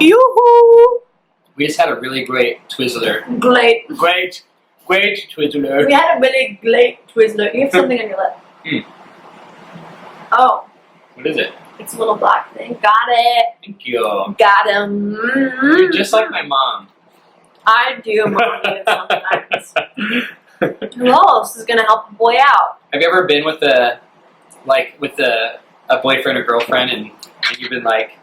Yoo-hoo! We just had a really great Twizzler. Great. Great Twizzler. We had a really great Twizzler. You have something on your lip. Oh. What is it? It's a little black thing. Got it. Thank you. Got him. You're just like my mom. I do mommy it sometimes. Who else is gonna help a boy out? Have you ever been with a boyfriend or girlfriend and you've been like,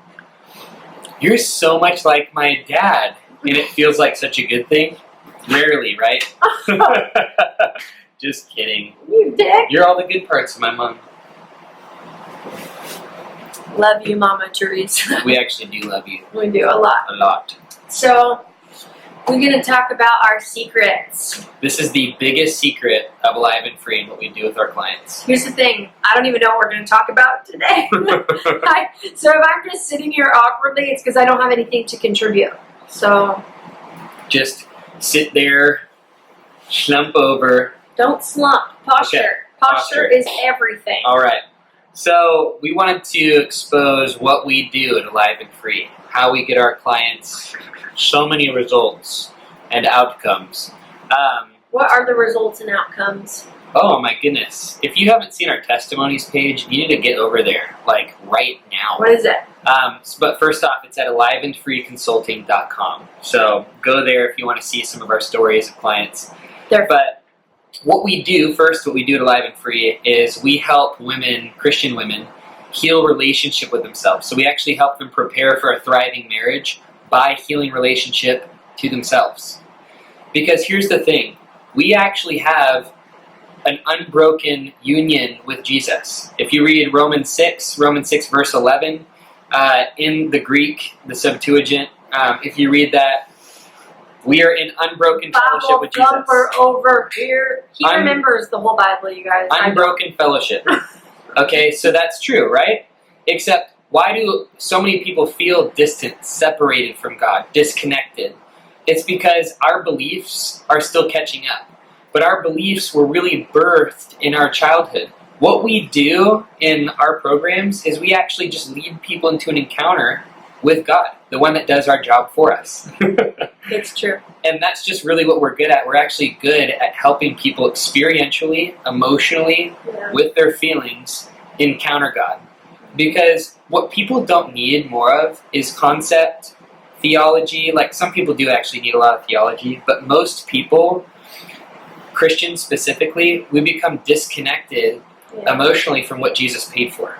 you're so much like my dad, and it feels like such a good thing? Rarely, right? Just kidding. You dick. You're all the good parts of my mom. Love you, Mama Teresa. We actually do love you. We do a lot. A lot. So, we're going to talk about our secrets. This is the biggest secret of Alive and Free and what we do with our clients. Here's the thing. I don't even know what we're going to talk about today. So if I'm just sitting here awkwardly, it's because I don't have anything to contribute. So, just sit there, slump over. Don't slump. Posture. Okay. Posture is everything. All right. So we wanted to expose what we do at Alive and Free, how we get our clients so many results and outcomes. What are the results and outcomes? Oh my goodness. If you haven't seen our testimonies page, you need to get over there, like right now. What is it? But first off, it's at aliveandfreeconsulting.com. So go there if you want to see some of our stories of clients. But what we do at Alive and Free is we help women, Christian women, heal relationship with themselves. So we actually help them prepare for a thriving marriage by healing relationship to themselves. Because here's the thing, we actually have an unbroken union with Jesus. If you read Romans 6 verse 11, in the Greek, the Septuagint, if you read that, we are in unbroken fellowship with Jesus. Over here. He remembers the whole Bible, you guys. Unbroken fellowship. Okay, so that's true, right? Except, why do so many people feel distant, separated from God, disconnected? It's because our beliefs are still catching up. But our beliefs were really birthed in our childhood. What we do in our programs is we actually just lead people into an encounter with God, the one that does our job for us. It's true. And that's just really what we're good at. We're actually good at helping people experientially, emotionally, with their feelings, encounter God. Because what people don't need more of is concept, theology. Like, some people do actually need a lot of theology, but most people, Christians specifically, we become disconnected emotionally from what Jesus paid for.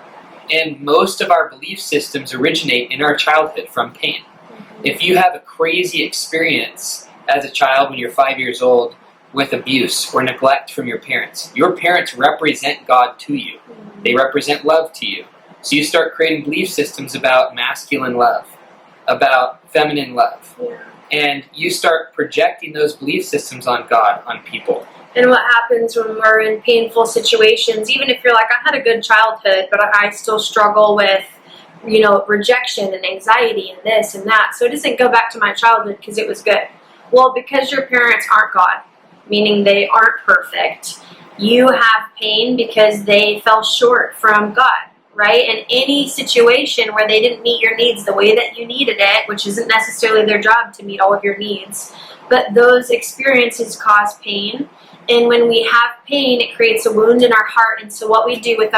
And most of our belief systems originate in our childhood from pain. If you have a crazy experience as a child when you're 5 years old with abuse or neglect from your parents represent God to you. They represent love to you. So you start creating belief systems about masculine love, about feminine love. And you start projecting those belief systems on God, on people. And what happens when we're in painful situations, even if you're like, I had a good childhood, but I still struggle with, rejection and anxiety and this and that. So it doesn't go back to my childhood because it was good. Well, because your parents aren't God, meaning they aren't perfect, you have pain because they fell short from God, right? And any situation where they didn't meet your needs the way that you needed it, which isn't necessarily their job to meet all of your needs, but those experiences cause pain. And when we have pain, it creates a wound in our heart. And so what we do with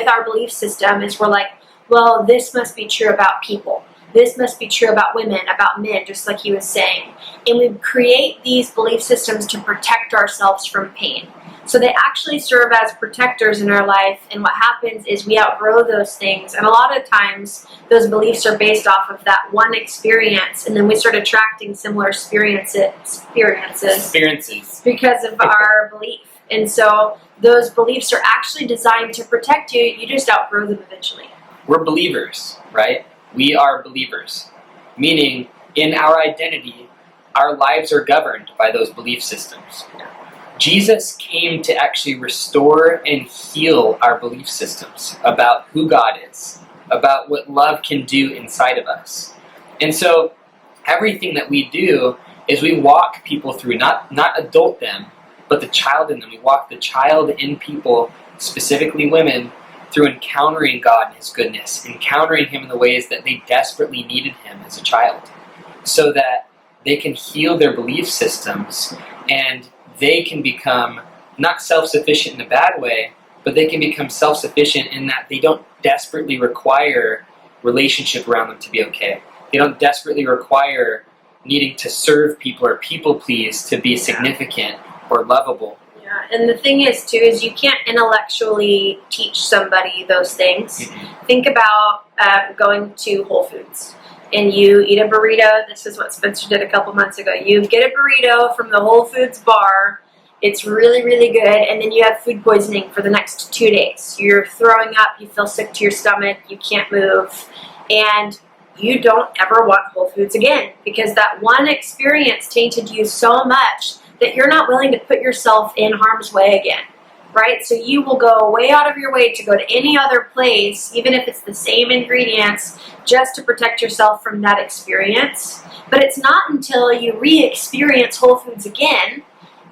our belief system is we're like, well, this must be true about people. This must be true about women, about men, just like he was saying. And we create these belief systems to protect ourselves from pain. So they actually serve as protectors in our life. And what happens is we outgrow those things. And a lot of times, those beliefs are based off of that one experience. And then we start attracting similar experiences because of our belief. And so those beliefs are actually designed to protect you. You just outgrow them eventually. We're believers, right? We are believers. Meaning, in our identity, our lives are governed by those belief systems. Jesus came to actually restore and heal our belief systems about who God is, about what love can do inside of us. And so everything that we do is we walk people through, not adult them, but the child in them. We walk the child in people, specifically women, through encountering God and His goodness, encountering Him in the ways that they desperately needed Him as a child, so that they can heal their belief systems and they can become not self-sufficient in a bad way, but they can become self-sufficient in that they don't desperately require relationship around them to be okay. They don't desperately require needing to serve people or people please to be significant or lovable. Yeah, and the thing is too is you can't intellectually teach somebody those things. Mm-hmm. Think about going to Whole Foods and you eat a burrito. This is what Spencer did a couple months ago. You get a burrito from the Whole Foods bar. It's really, really good, and then you have food poisoning for the next 2 days. You're throwing up, you feel sick to your stomach, you can't move, and you don't ever want Whole Foods again because that one experience tainted you so much that you're not willing to put yourself in harm's way again, right? So you will go way out of your way to go to any other place, even if it's the same ingredients, just to protect yourself from that experience. But it's not until you re-experience Whole Foods again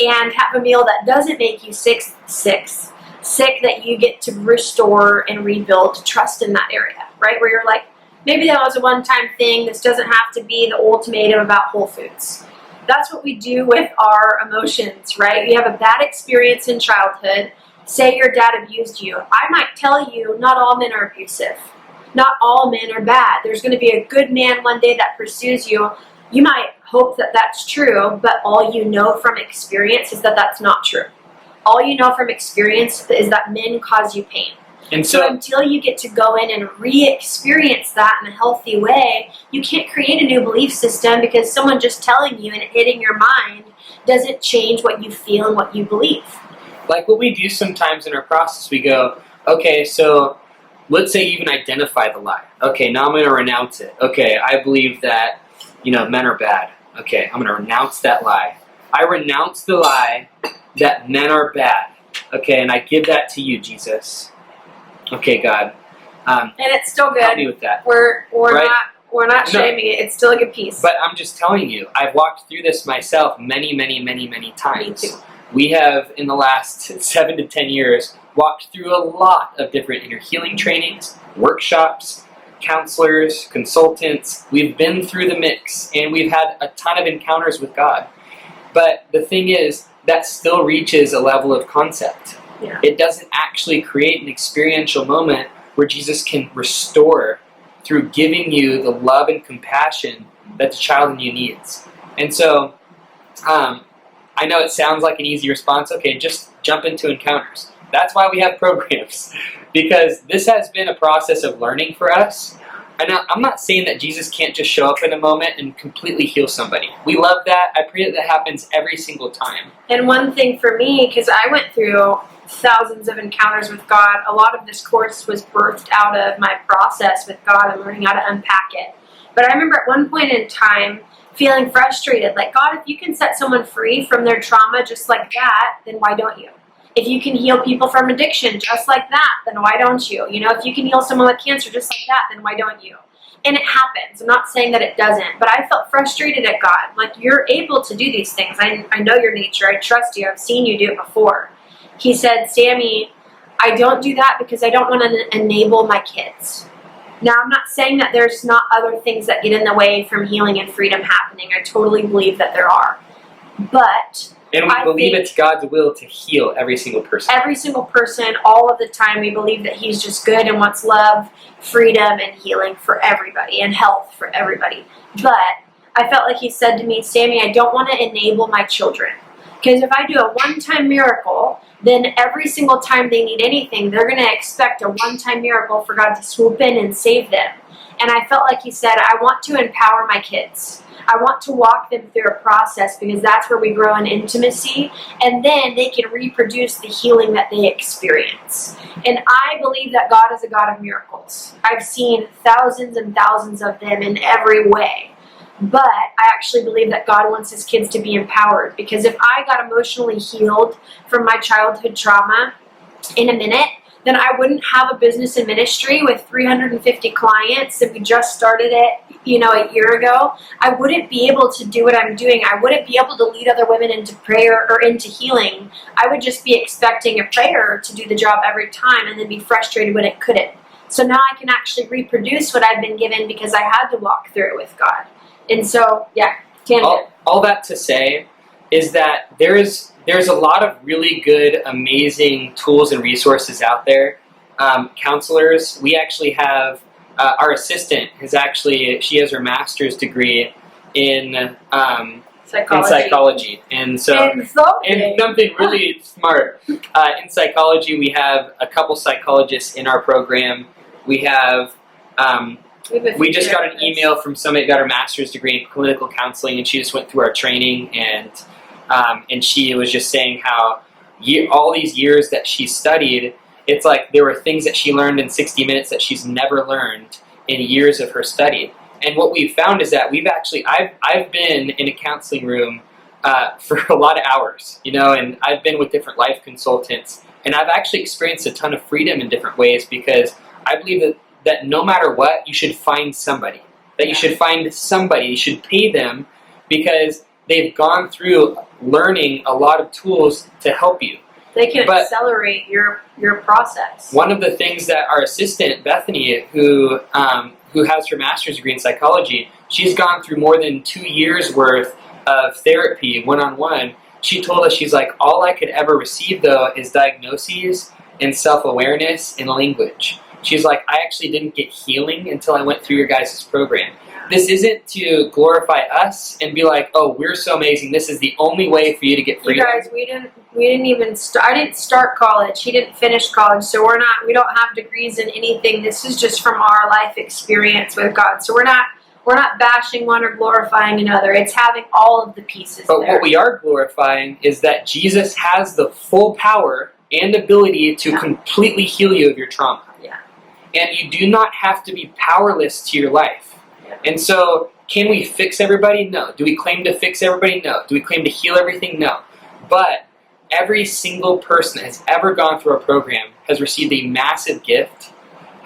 and have a meal that doesn't make you sick that you get to restore and rebuild trust in that area, right? Where you're like, maybe that was a one-time thing. This doesn't have to be the ultimatum about Whole Foods. That's what we do with our emotions, right? You have a bad experience in childhood. Say your dad abused you. I might tell you not all men are abusive. Not all men are bad. There's going to be a good man one day that pursues you. You might hope that that's true, but all you know from experience is that that's not true. All you know from experience is that men cause you pain. And So until you get to go in and re-experience that in a healthy way, you can't create a new belief system because someone just telling you and it hitting your mind doesn't change what you feel and what you believe. like what we do sometimes in our process, we go, okay, so let's say you even identify the lie. Okay, now I'm going to renounce it. Okay, I believe that, men are bad. Okay, I'm going to renounce that lie. I renounce the lie that men are bad. Okay, and I give that to you, Jesus. Okay, God. And it's still Help me good. with that. We're Right? not No. shaming it. It's still a good piece. But I'm just telling you, I've walked through this myself many, many, many, many times. Me too. We have, in the last 7 to 10 years, walked through a lot of different inner healing trainings, workshops, counselors, consultants. We've been through the mix, and we've had a ton of encounters with God. But the thing is, that still reaches a level of concept. Yeah. It doesn't actually create an experiential moment where Jesus can restore through giving you the love and compassion that the child in you needs. And so, I know it sounds like an easy response. Okay, just jump into encounters. That's why we have programs, because this has been a process of learning for us. And I'm not saying that Jesus can't just show up in a moment and completely heal somebody. We love that. I pray that happens every single time. And one thing for me, because I went through thousands of encounters with God, a lot of this course was birthed out of my process with God and learning how to unpack it. But I remember at one point in time feeling frustrated, like, God, if you can set someone free from their trauma just like that, then why don't you? If you can heal people from addiction just like that, then why don't you? If you can heal someone with cancer just like that, then why don't you? And it happens. I'm not saying that it doesn't, but I felt frustrated at God. Like, you're able to do these things. I know your nature. I trust you. I've seen you do it before. He said, Sammy, I don't do that because I don't want to enable my kids. Now, I'm not saying that there's not other things that get in the way from healing and freedom happening. I totally believe that there are. But And we believe it's God's will to heal every single person. every single person, all of the time, we believe that He's just good and wants love, freedom, and healing for everybody, and health for everybody. But I felt like He said to me, Sammy, I don't want to enable my children. Because if I do a one-time miracle, then every single time they need anything, they're going to expect a one-time miracle for God to swoop in and save them. And I felt like He said, I want to empower my kids. I want to walk them through a process because that's where we grow in intimacy, and then they can reproduce the healing that they experience. And I believe that God is a God of miracles. I've seen thousands and thousands of them in every way. But I actually believe that God wants His kids to be empowered, because if I got emotionally healed from my childhood trauma in a minute, then I wouldn't have a business and ministry with 350 clients if we just started it a year ago, I wouldn't be able to do what I'm doing. I wouldn't be able to lead other women into prayer or into healing. I would just be expecting a prayer to do the job every time and then be frustrated when it couldn't. So now I can actually reproduce what I've been given because I had to walk through it with God. And so, yeah, all that to say is that there's a lot of really good, amazing tools and resources out there. Counselors, we actually have our assistant she has her master's degree in psychology, and something really smart. In psychology, we have a couple psychologists in our program. We have. We just got an email from somebody that got her master's degree in clinical counseling, and she just went through our training, and she was just saying how all these years that she studied, it's like there were things that she learned in 60 minutes that she's never learned in years of her study. And what we've found is that I've been in a counseling room for a lot of hours, and I've been with different life consultants, and I've actually experienced a ton of freedom in different ways because I believe that no matter what, you should find somebody. You should pay them because they've gone through learning a lot of tools to help you. They can accelerate your process. One of the things that our assistant, Bethany, who has her master's degree in psychology, she's gone through more than 2 years worth of therapy one-on-one. She told us, she's like, all I could ever receive, though, is diagnoses and self-awareness and language. She's like, I actually didn't get healing until I went through your guys' program. This isn't to glorify us and be like, oh, we're so amazing. This is the only way for you to get freedom. You guys, we didn't even start. I didn't start college. He didn't finish college, so we don't have degrees in anything. This is just from our life experience with God. So we're not bashing one or glorifying another. It's having all of the pieces. But what we are glorifying is that Jesus has the full power and ability to completely heal you of your trauma. Yeah. And you do not have to be powerless to your life. Yeah. And so, can we fix everybody? No. Do we claim to fix everybody? No. Do we claim to heal everything? No. But every single person that has ever gone through our program has received a massive gift,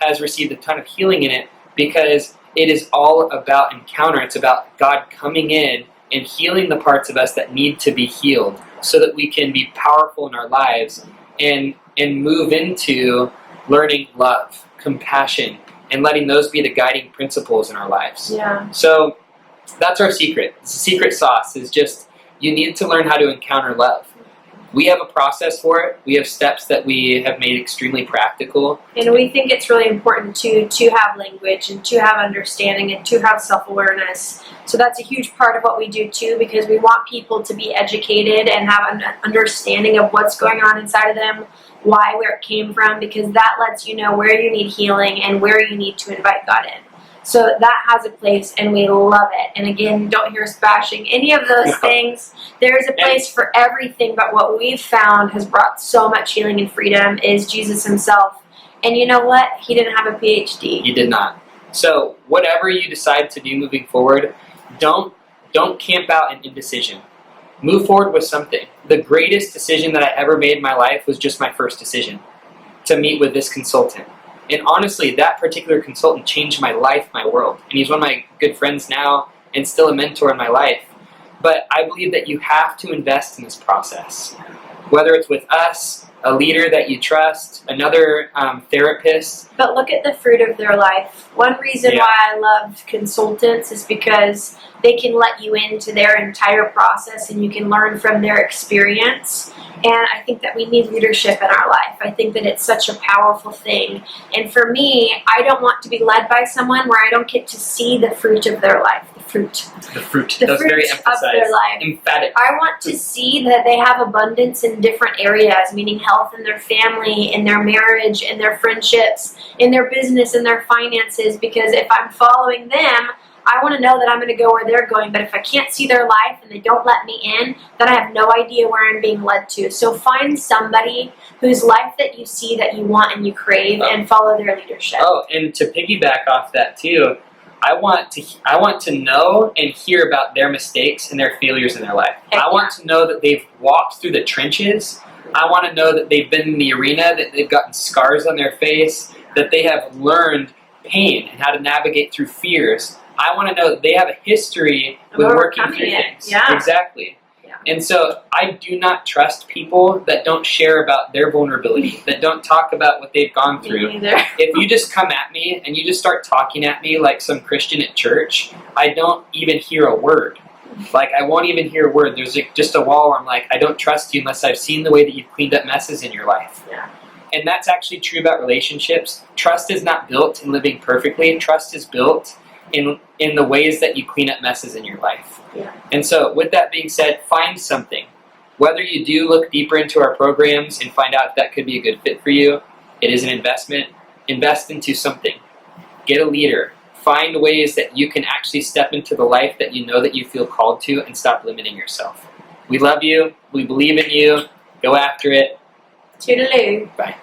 has received a ton of healing in it, because it is all about encounter. It's about God coming in and healing the parts of us that need to be healed so that we can be powerful in our lives and move into learning love, compassion, and letting those be the guiding principles in our lives. Yeah. So that's our secret. The secret sauce is just you need to learn how to encounter love. We have a process for it. We have steps that we have made extremely practical. And we think it's really important to have language and to have understanding and to have self-awareness. So that's a huge part of what we do too, because we want people to be educated and have an understanding of what's going on inside of them, where it came from, because that lets you know where you need healing and where you need to invite God in. So that has a place, and we love it. And again, don't hear us bashing any of those things. There's a place for everything, but what we've found has brought so much healing and freedom is Jesus himself. And you know what? He didn't have a PhD. He did not. So whatever you decide to do moving forward, don't camp out in indecision. Move forward with something. The greatest decision that I ever made in my life was just my first decision, to meet with this consultant. And honestly, that particular consultant changed my life, my world. And he's one of my good friends now and still a mentor in my life. But I believe that you have to invest in this process. Whether it's with us, a leader that you trust, another therapist. But look at the fruit of their life. One reason why I love consultants is because they can let you into their entire process and you can learn from their experience. And I think that we need leadership in our life. I think that it's such a powerful thing. And for me, I don't want to be led by someone where I don't get to see the fruit of their life. The fruit. The fruit. The That was fruit very of emphasized. their life. Emphatic. I want to see that they have abundance in different areas, meaning health in their family, in their marriage, in their friendships, in their business, in their finances, because if I'm following them, I want to know that I'm going to go where they're going. But if I can't see their life and they don't let me in, then I have no idea where I'm being led to. So find somebody whose life that you see, that you want and you crave, and follow their leadership. Oh, and to piggyback off that too, I want to know and hear about their mistakes and their failures in their life. I want to know that they've walked through the trenches. I want to know that they've been in the arena, that they've gotten scars on their face, that they have learned pain and how to navigate through fears. I want to know that they have a history Of with working overcoming through it. things. Yeah. Exactly. Yeah. And so I do not trust people that don't share about their vulnerability, that don't talk about what they've gone through. Me neither. If you just come at me and you just start talking at me like some Christian at church, I don't even hear a word. Like, I won't even hear a word. There's just a wall where I'm like, I don't trust you unless I've seen the way that you've cleaned up messes in your life. Yeah. And that's actually true about relationships. Trust is not built in living perfectly. Trust is built in the ways that you clean up messes in your life. Yeah. And so with that being said, find something. Whether you do look deeper into our programs and find out if that could be a good fit for you, it is an investment. Invest into something. Get a leader. Find ways that you can actually step into the life that you know that you feel called to and stop limiting yourself. We love you. We believe in you. Go after it. Toodaloo. Bye.